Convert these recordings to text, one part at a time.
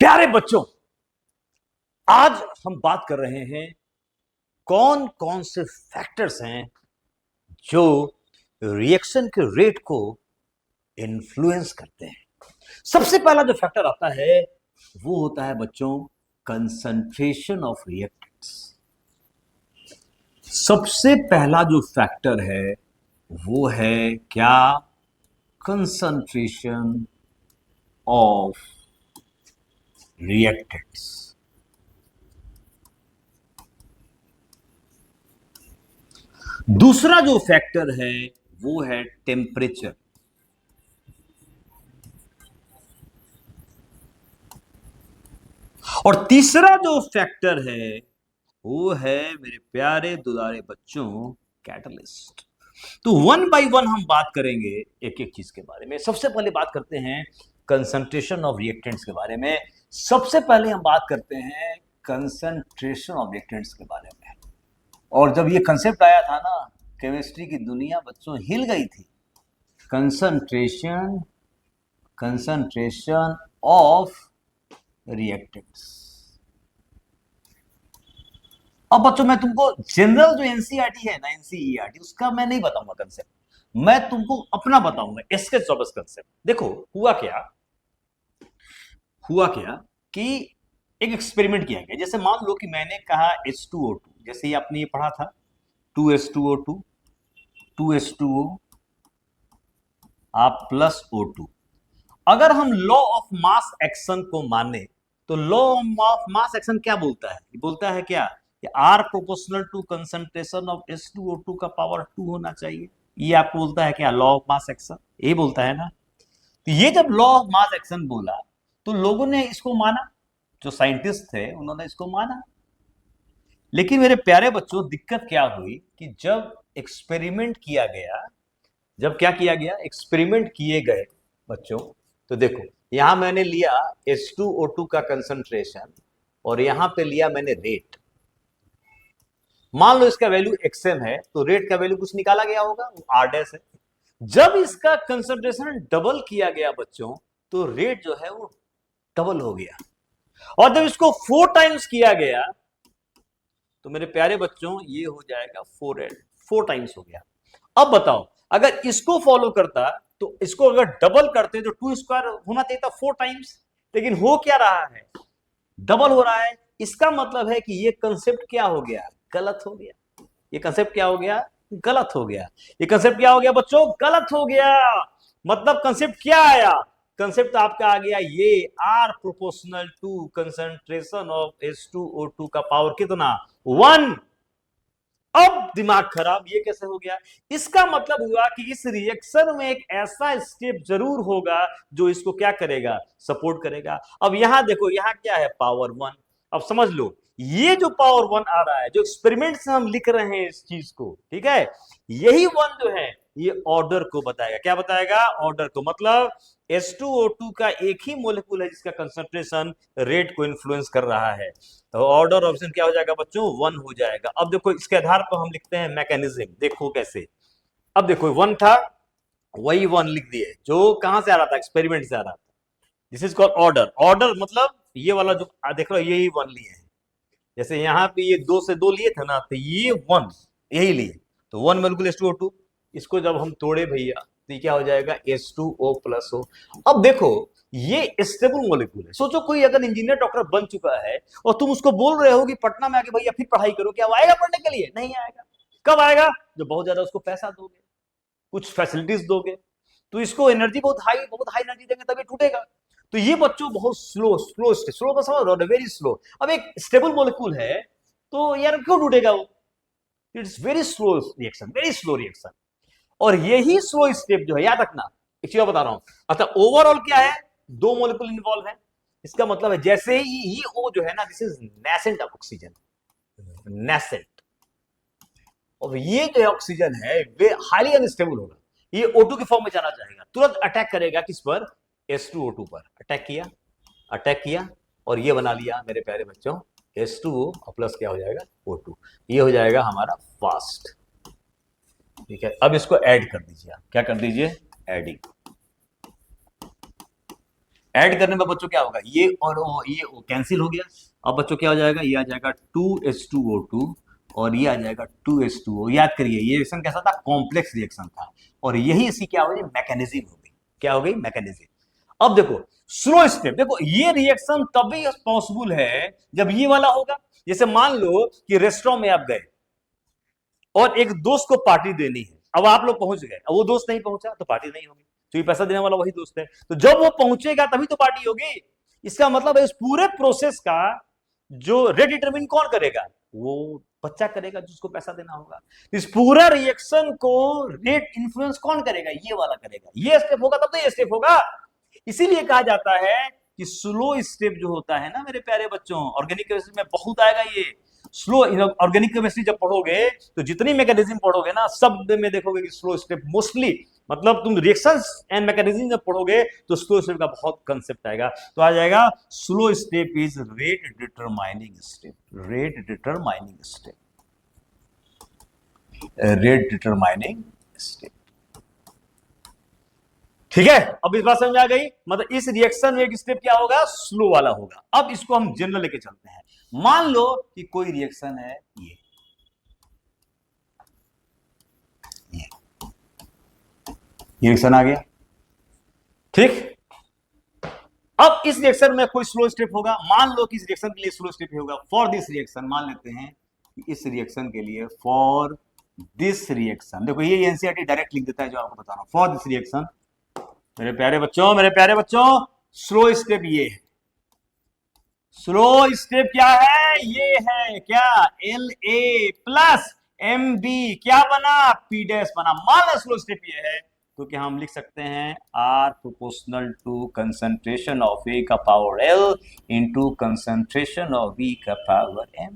प्यारे बच्चों, आज हम बात कर रहे हैं कौन कौन से फैक्टर्स हैं जो रिएक्शन के रेट को इन्फ्लुएंस करते हैं। सबसे पहला जो फैक्टर आता है वो होता है बच्चों कंसंट्रेशन ऑफ रिएक्टेंट्स। सबसे पहला जो फैक्टर है वो है क्या? Concentration of reactants. दूसरा जो फैक्टर है वो है टेम्परेचर। और तीसरा जो फैक्टर है वो है मेरे प्यारे दुलारे बच्चों कैटलिस्ट। तो वन बाय वन हम बात करेंगे एक एक चीज के बारे में। सबसे पहले बात करते हैं कंसंट्रेशन ऑफ रिएक्टेंट्स के बारे में। सबसे पहले हम बात करते हैं कंसंट्रेशन ऑफ रिएक्टेंट्स के बारे में। और जब ये कंसेप्ट आया था ना, केमिस्ट्री की दुनिया बच्चों हिल गई थी। Concentration of reactants. अब बच्चों मैं तुमको जनरल जो एनसीईआरटी है ना, एनसीईआरटी, उसका मैं नहीं बताऊंगा कंसेप्ट, मैं तुमको अपना बताऊंगा स्केच ऑफ कंसेप्ट। देखो हुआ क्या कि एक एक्सपेरिमेंट किया गया। जैसे मान लो कि मैंने कहा H2O2, जैसे ही आपने ये पढ़ा था 2H2O2 2H2O आप प्लस O2। अगर हम लॉ ऑफ मास एक्शन को माने तो लॉ ऑफ मास एक्शन क्या बोलता है? बोलता है क्या कि R proportional to concentration of H2O2 का पावर 2 होना चाहिए। ये आपको बोलता है क्या? लॉ ऑफ मास एक्शन ये बोलता है ना। तो ये जब लॉ ऑफ मास एक्शन बोला तो लोगों ने इसको माना, जो साइंटिस्ट थे उन्होंने इसको माना। लेकिन मेरे प्यारे बच्चों दिक्कत क्या हुई कि जब एक्सपेरिमेंट किया गया, एक्सपेरिमेंट किए गए बच्चों, तो देखो यहां मैंने लिया H2O2 का कंसंट्रेशन और यहां पे लिया मैंने रेट। मान लो इसका वैल्यू XM है तो रेट का वैल्यू कुछ निकाला गया होगा, वो R डैश है। जब इसका कंसंट्रेशन डबल किया गया बच्चों तो रेट जो है वो डबल हो गया। और जब इसको 4 टाइम्स किया गया तो मेरे प्यारे बच्चों ये हो जाएगा 4 टाइम्स हो गया। अब बताओ अगर इसको फॉलो करता तो इसको अगर डबल करते तो 2 स्क्वायर होना चाहिए था 4 टाइम्स, लेकिन हो क्या रहा है? डबल हो रहा है। इसका मतलब है कि ये कंसेप्ट क्या हो गया? गलत हो गया। ये कंसेप्ट क्या हो गया? गलत हो गया। ये कंसेप्ट क्या हो गया बच्चों? गलत हो गया। मतलब कंसेप्ट क्या आया? कंसेप्ट आपका आ गया ये R proportional to concentration of H2O2 का पावर कितना? 1। अब दिमाग खराब, ये कैसे हो गया? इसका मतलब हुआ कि इस रिएक्शन में एक ऐसा स्टेप जरूर होगा जो इसको क्या करेगा? सपोर्ट करेगा। अब यहां देखो, यहां क्या है? पावर 1। अब समझ लो ये जो पावर 1 आ रहा है, जो एक्सपेरिमेंट से हम लिख रहे हैं इस चीज को, ठीक है, यही 1 जो है ये ऑर्डर को बताएगा। क्या बताएगा? ऑर्डर को। मतलब H2O2 का एक ही मोलिक्यूल है जिसका कंसंट्रेशन रेट को इन्फ्लुएंस कर रहा है। तो ऑर्डर ऑप्शन क्या हो जाएगा बच्चों? 1 हो जाएगा। अब देखो इसके आधार पर हम लिखते हैं मैकेनिज्म। देखो कैसे। अब देखो 1 था, वही 1 लिख दिए जो कहां से आ रहा था? एक्सपेरिमेंट से आ रहा था। This is called order. Order मतलब ये वाला जो देख रहे हो यही 1 लिए है। जैसे यहाँ पे ये 2 से 2 लिए थे ना, तो ये 1 यही लिए। तो 1 मोलिक्यूल H2O2, इसको जब हम तोड़े भैया तो ये क्या हो जाएगा? H2O plus O। अब देखो ये स्टेबल मोलिक्यूल है। सोचो कोई अगर इंजीनियर डॉक्टर बन चुका है और तुम उसको बोल रहे हो कि पटना में आके भैया फिर पढ़ाई करो, क्या वो आएगा पढ़ने के लिए? नहीं आएगा। कब आएगा? जब बहुत ज्यादा उसको पैसा दोगे, कुछ फैसिलिटीज दोगे, तो इसको एनर्जी बहुत हाई एनर्जी देंगे तभी टूटेगा। तो ये बच्चों बहुत स्लो का समझ रहे हो? Very slow. अब एक स्टेबल मॉलिक्यूल है तो यार क्यों टूटेगा वो? It's very slow reaction, very slow reaction. और यही स्लो स्टेप जो है, याद रखना, एक चीज बता रहा हूं। अच्छा ओवरऑल क्या है? 2 मॉलिक्यूल इन्वॉल्व है। इसका मतलब है जैसे ही ये O जो है ना, this is nascent of oxygen, nascent. और ये जो ऑक्सीजन है वे हाईली अनस्टेबल होगा। ये O2 की फॉर्म में जाना चाहेगा, तुरंत अटैक करेगा किस पर? H2O2 पर। अटैक किया और ये बना लिया मेरे प्यारे बच्चों H2O और प्लस क्या हो जाएगा? O2। ये हो जाएगा हमारा फास्ट। ठीक है, अब इसको ऐड कर दीजिए। आप क्या कर दीजिए? एडिंग। ऐड करने में बच्चों क्या होगा, ये और ये कैंसिल हो गया। अब बच्चों क्या हो जाएगा, ये आ जाएगा 2H2O2 और ये आ जाएगा 2H2O। याद करिए ये रिएक्शन कैसा था, कॉम्प्लेक्स रिएक्शन था, और यही इसकी क्या हो गई, मैकेनिज्म हो गई। क्या हो गई, मैकेनिज्म। अब देखो स्लो स्टेप, देखो ये रिएक्शन तभी पॉसिबल है जब ये वाला होगा। जैसे मान लो कि रेस्टोरेंट में आप गए और एक दोस्त को पार्टी देनी है, अब आप लोग पहुंच गए, अब वो दोस्त नहीं पहुंचा तो पार्टी नहीं होगी, तो ये पैसा देने वाला वही दोस्त है, तो जब वो पहुंचेगा तभी तो पार्टी होगी। इसका मतलब है इस पूरे प्रोसेस का जो रेट डिटरमिन कौन करेगा, वो बच्चा करेगा जिसको पैसा देना होगा। इस पूरा रिएक्शन को रेट इन्फ्लुएंस कौन करेगा, ये वाला करेगा। ये स्टेप होगा तब तो ये स्टेप होगा। इसीलिए कहा जाता है कि स्लो स्टेप जो होता है ना मेरे प्यारे बच्चों, ऑर्गेनिक केमिस्ट्री में बहुत आएगा ये। स्लो ऑर्गेनिक केमिस्ट्री जब पढ़ोगे तो जितनी मैकेनिज्म पढ़ोगे ना, सब में देखोगे कि स्लो स्टेप मोस्टली, मतलब तुम रिएक्शंस एंड मैकेनिज्म जब पढ़ोगे तो स्लो स्टेप का बहुत कंसेप्ट आएगा। तो आ जाएगा slow step is rate determining step, rate determining step, rate determining step. ठीक है, अब इस बात समझ में आ गई, मतलब इस रिएक्शन में एक स्टेप क्या होगा, स्लो वाला होगा। अब इसको हम जनरल लेके चलते हैं। मान लो कि कोई रिएक्शन है ये रिएक्शन आ गया, ठीक। अब इस रिएक्शन में कोई स्लो स्टेप होगा, मान लो कि इस रिएक्शन के लिए स्लो स्टेप होगा। फॉर दिस रिएक्शन मान लेते हैं कि इस रिएक्शन के लिए, फॉर दिस रिएक्शन, देखो ये एनसीईआरटी डायरेक्ट लिख देता है जो आपको बता रहा हूं। फॉर दिस रिएक्शन मेरे प्यारे बच्चों, मेरे प्यारे बच्चों, स्लो स्टेप ये है। स्लो स्टेप क्या है, ये है क्या, LA प्लस MB क्या बना, P डैश बना। मान लो स्लो स्टेप ये है तो क्या हम लिख सकते हैं R proportional to concentration of A का power L into concentration of B का पावर M।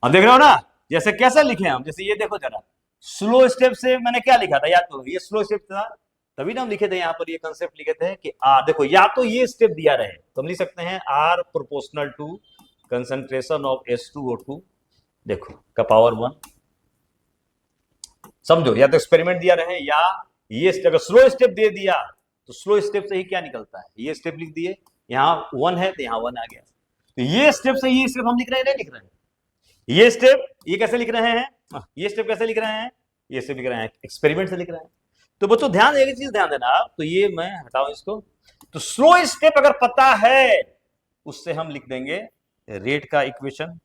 अब देख रहे हो ना, जैसे कैसे लिखे हम, जैसे ये देखो जरा, स्लो स्टेप से मैंने क्या लिखा था, याद करो, ये स्लो स्टेप था, तभी ना हम लिखे थे यहां पर ये कंसेप्ट लिखे थे कि देखो या तो ये स्टेप दिया रहे तो हम लिख सकते हैं R proportional to concentration of H2O2 देखो का पावर 1, समझो, या तो एक्सपेरिमेंट दिया रहे, या ये अगर स्लो स्टेप दे दिया तो स्लो स्टेप से ही क्या निकलता है, ये स्टेप लिख दिए, यहां 1 है तो यहां 1 आ गया। तो ये स्टेप से ये स्टेप हम लिख रहे हैं, नहीं लिख रहे हैं, ये स्टेप ये कैसे लिख रहे हैं, ये स्टेप कैसे लिख रहे हैं, ये स्टेप लिख रहे हैं एक्सपेरिमेंट से लिख रहे हैं। तो बच्चों ध्यान, एक चीज ध्यान देना आप, तो ये मैं हटाऊं इसको, तो स्लो स्टेप अगर पता है उससे हम लिख देंगे रेट का इक्वेशन,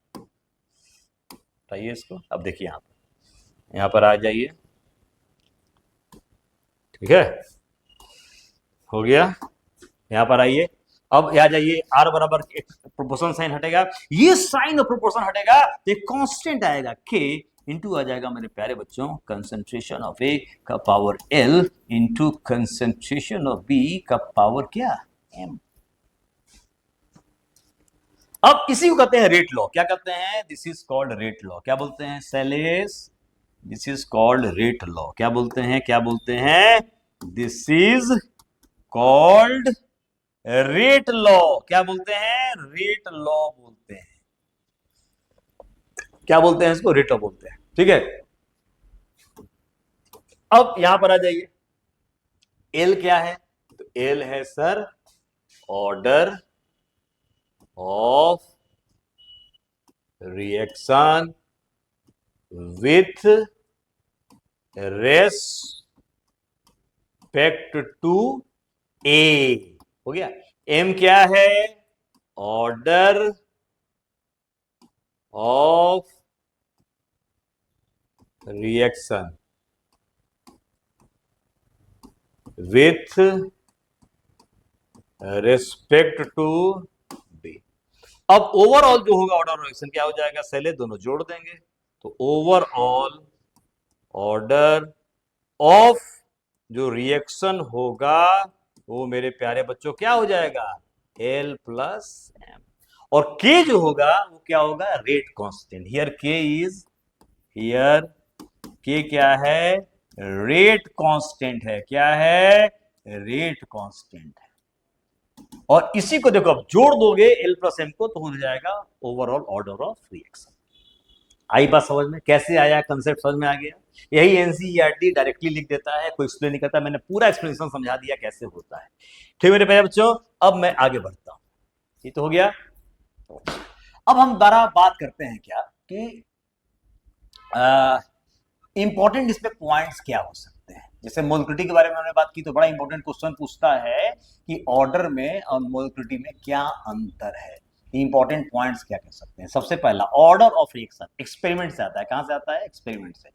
बताइए इसको। अब देखिए यहां पर आ जाइए, ठीक है, हो गया, यहां पर आइए। अब आ जाइए, आर बराबर प्रोपोर्शन साइन हटेगा, ये साइन और प्रोपोर्शन हटेगा तो एक कांस्टेंट आएगा के इंटू आ जाएगा मेरे प्यारे बच्चों कंसंट्रेशन ऑफ ए का power L into concentration of B का पावर क्या, एम। अब इसी को कहते हैं रेट लॉ, क्या कहते हैं, this is called rate law. क्या बोलते हैं सैलेस, this is called rate law. क्या बोलते हैं, क्या बोलते हैं, this is called rate law. क्या बोलते हैं, रेट लॉ बोलते हैं। क्या बोलते हैं इसको, रेट लॉ बोलते हैं, ठीक है। अब यहां पर आ जाइए, एल क्या है, तो एल है sir order of reaction with respect to A, हो गया। एम क्या है, order of reaction with respect to B. अब ओवरऑल जो होगा ऑर्डर ऑफ रिएक्शन क्या हो जाएगा, सेले दोनों जोड़ देंगे तो ओवरऑल ऑर्डर ऑफ जो रिएक्शन होगा वो मेरे प्यारे बच्चों क्या हो जाएगा, एल प्लस एम। और के जो होगा वो क्या होगा, रेट कांस्टेंट। हियर के इज, हियर के क्या है, रेट कांस्टेंट है। क्या है, रेट कांस्टेंट है। और इसी को देखो अब जोड़ दोगे एल प्लस एम को तो हो जाएगा ओवरऑल ऑर्डर ऑफ रिएक्शन। आई बात समझ में? कैसे आया, कंसेप्ट समझ में आ गया? यही एनसीईआरटी डायरेक्टली लिख देता है, कोई एक्सप्लेन नहीं करता। मैंने पूरा एक्सप्लेनेशन समझा दिया कैसे होता है। ठीक मेरे प्यारे बच्चों, अब मैं आगे बढ़ता हूं। ये तो हो गया। अब हम दोबारा बात करते हैं क्या कि इंपॉर्टेंट इसमें पॉइंट्स क्या हो सकते हैं। जैसे मोलकुलिटी के बारे में हमने बात की, तो बड़ा इंपॉर्टेंट क्वेश्चन पूछता है कि ऑर्डर में और मोलकुलिटी में क्या अंतर है। इंपॉर्टेंट पॉइंट्स क्या कह सकते हैं। सबसे पहला, ऑर्डर ऑफ रिएक्शन एक्सपेरिमेंट से आता है। कहां से आता है? एक्सपेरिमेंट से।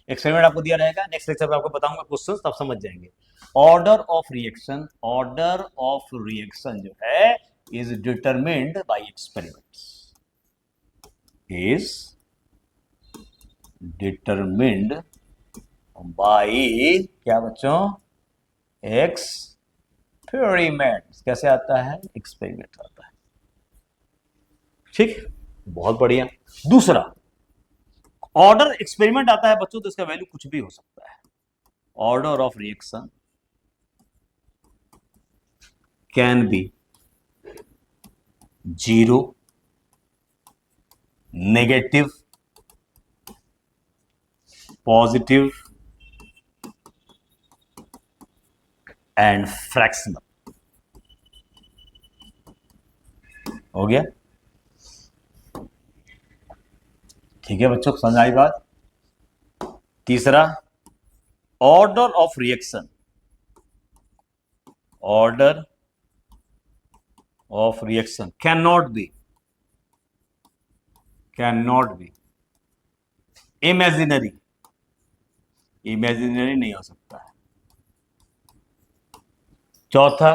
एक्सपेरिमेंट आपको दिया रहेगा, नेक्स्ट लेक्चर में आपको बताऊंगा क्वेश्चन, तब समझ जाएंगे। Order of reaction, order of reaction जो है is determined bye experiments, is determined by क्या बच्चों? एक्सपेरिमेंट। कैसे आता है? एक्सपेरिमेंट आता है। ठीक, बहुत बढ़िया। दूसरा, ऑर्डर एक्सपेरिमेंट आता है बच्चों, तो इसका वैल्यू कुछ भी हो सकता है। Order of reaction can be 0, negative, positive and fractional. हो गया? ठीक है बच्चों, समझ आई बात? तीसरा, order of reaction, order of reaction can not be imaginary, imaginary नहीं हो सकता है। चौथा,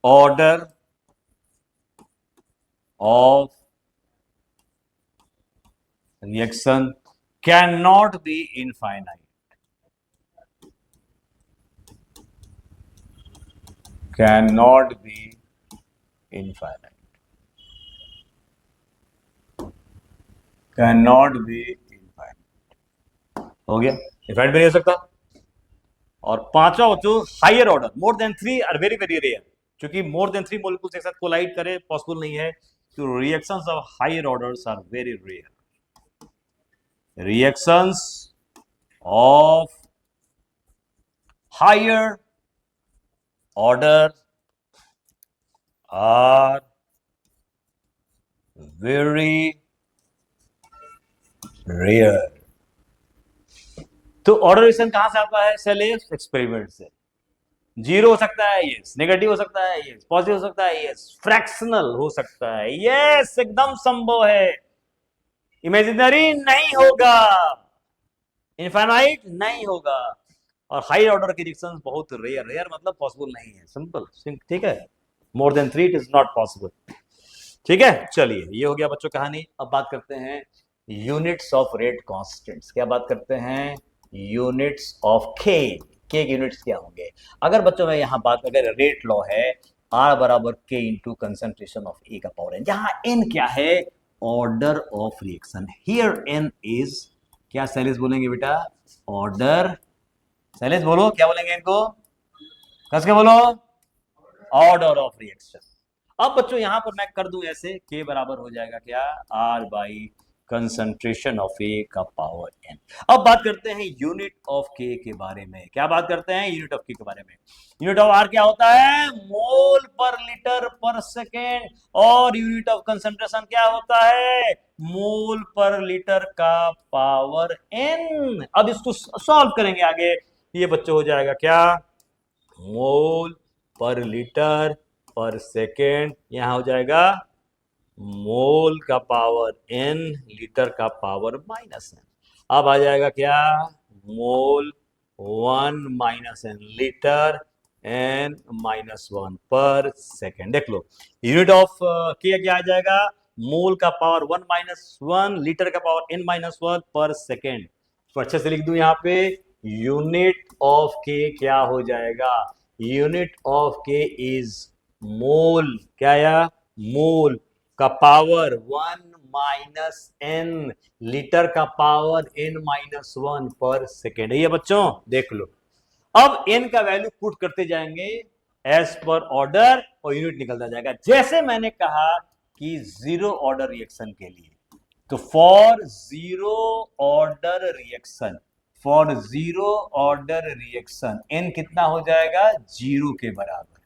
order of reaction can not be infinite, can not be infinite, can not be infinite. हो गया? इनफाइनाइट भी नहीं हो सकता। और पांचवा बच्चों, higher order, more than 3 are very very rare. क्योंकि मोर देन 3 मॉलिक्यूल्स एक साथ कोलाइड करे पॉसिबल नहीं है, तो reactions of higher orders are very rare. Reactions of higher order are very rare. तो ऑर्डर रिएक्शन कहां से आता है? सेलेस एक्सपेरिमेंट से। 0 हो सकता है, यस। नेगेटिव हो सकता है, यस। पॉजिटिव हो सकता है, यस। फ्रैक्शनल हो सकता है, यस। एकदम संभव है। इमेजिनरी नहीं होगा, इनफाइनाइट नहीं होगा। और हाई ऑर्डर की रिएक्शंस बहुत रेयर, रेयर मतलब पॉसिबल नहीं है, सिंपल। ठीक है, मोर than 3 it is not possible. ठीक है, चलिए ये हो गया बच्चों कहानी। अब बात करते हैं यूनिट्स ऑफ रेट कांस्टेंट्स। क्या बात करते हैं? यूनिट्स ऑफ के। के यूनिट्स क्या होंगे? अगर बच्चों में यहां बात, अगर रेट लॉ है R बराबर के इंटू कंसेंट्रेशन ऑफ ए का पावर n, जहां n क्या है? Order of reaction. Here n is क्या? शैलेश बोलेंगे बेटा? ऑर्डर। शैलेश बोलो, क्या बोलेंगे इनको? कस के बोलो, ऑर्डर ऑफ रिएक्शन। अब बच्चों यहां पर मैं कर दूं ऐसे, के बराबर हो जाएगा क्या? R by concentration of A का पावर n। अब बात करते हैं यूनिट ऑफ के के बारे में। क्या बात करते हैं? यूनिट ऑफ के के बारे में। यूनिट ऑफ आर क्या होता है? मोल पर लीटर पर सेकेंड। और यूनिट ऑफ कंसंट्रेशन क्या होता है? मोल पर लीटर का पावर n। अब इसको सॉल्व करेंगे आगे। ये बच्चों हो जाएगा क्या? मोल पर लीटर पर सेकेंड, यहां हो जाएगा मोल का पावर n, लीटर का पावर माइनस n। अब आ जाएगा क्या? मोल 1 minus n, litre n minus 1 पर सेकेंड। देख लो, यूनिट ऑफ के क्या आ जाएगा? मोल का पावर 1 माइनस 1, लीटर का पावर n माइनस 1 पर सेकेंड। तो अच्छे से लिख दूं यहां पे, यूनिट ऑफ के क्या हो जाएगा? यूनिट ऑफ के इज मोल। क्या आया? मोल का पावर 1 माइनस n, लीटर का पावर n माइनस 1 पर सेकेंड। ये बच्चों देख लो। अब n का वैल्यू पुट करते जाएंगे एज पर ऑर्डर और यूनिट निकलता जाएगा। जैसे मैंने कहा कि 0 ऑर्डर रिएक्शन के लिए तो for zero order reaction, for zero order reaction n कितना हो जाएगा, 0 के बराबर।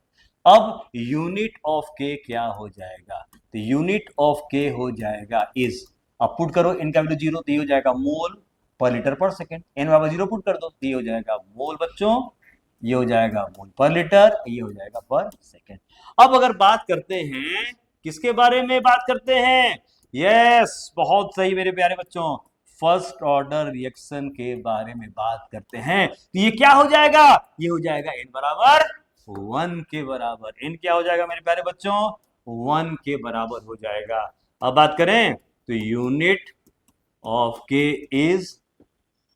अब यूनिट ऑफ k क्या हो जाएगा, तो यूनिट ऑफ k हो जाएगा इज, अब पुट करो n का वैल्यू 0, तो ये हो जाएगा मोल पर लीटर पर सेकेंड, n बराबर 0 पुट कर दो तो ये हो जाएगा मोल बच्चों, ये हो जाएगा मोल पर लीटर, ये हो जाएगा पर सेकेंड। अब अगर बात करते हैं किसके बारे में बात करते हैं, यस बहुत सही मेरे प्यारे बच्चों, फर्स्ट ऑर्डर रिएक्शन के बारे में बात करते हैं, तो ये क्या हो जाएगा, ये हो जाएगा n बराबर 1 के बराबर, n क्या हो जाएगा मेरे प्यारे बच्चों, 1 के बराबर हो जाएगा। अब बात करें तो यूनिट ऑफ k इज,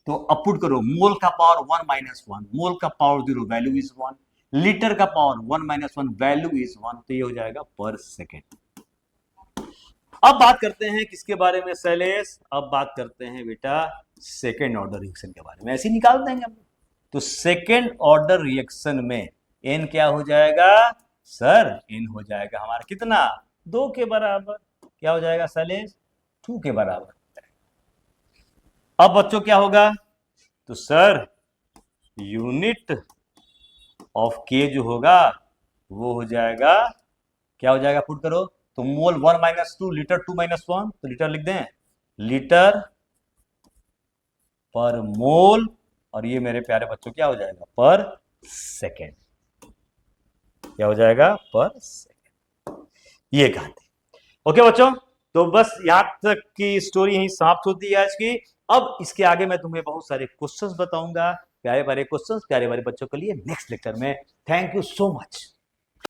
तो अब पुट करो मोल का पावर 1 माइनस 1, मोल का पावर 0 वैल्यू इज 1, लीटर का पावर 1 माइनस 1 वैल्यू इज 1, तो ये हो जाएगा पर सेकेंड। अब बात करते हैं किसके बारे में शैलेश, अब बात करते हैं बेटा सेकेंड ऑर्डर रिएक्शन के बारे में, ऐसे ही निकाल देंगे हम। तो सेकेंड ऑर्डर रिएक्शन में n क्या हो जाएगा सर, n हो जाएगा हमारा कितना, 2 के बराबर, क्या हो जाएगा शैलेश, 2 के बराबर। अब बच्चों क्या होगा, तो सर यूनिट ऑफ k जो होगा वो हो जाएगा, क्या हो जाएगा पुट करो, तो मोल 1 माइनस 2, लीटर 2 माइनस 1, तो लीटर लिख दें, लीटर पर मोल, और ये मेरे प्यारे बच्चों क्या हो जाएगा पर सेकेंड, क्या हो जाएगा पर सेकेंड, ये कहते। ओके बच्चों, तो बस यहां तक की स्टोरी यहीं समाप्त होती है आज की। अब इसके आगे मैं तुम्हें बहुत सारे क्वेश्चंस बताऊंगा, प्यारे प्यारे क्वेश्चंस प्यारे प्यारे बच्चों के लिए नेक्स्ट लेक्चर में। Thank you so much.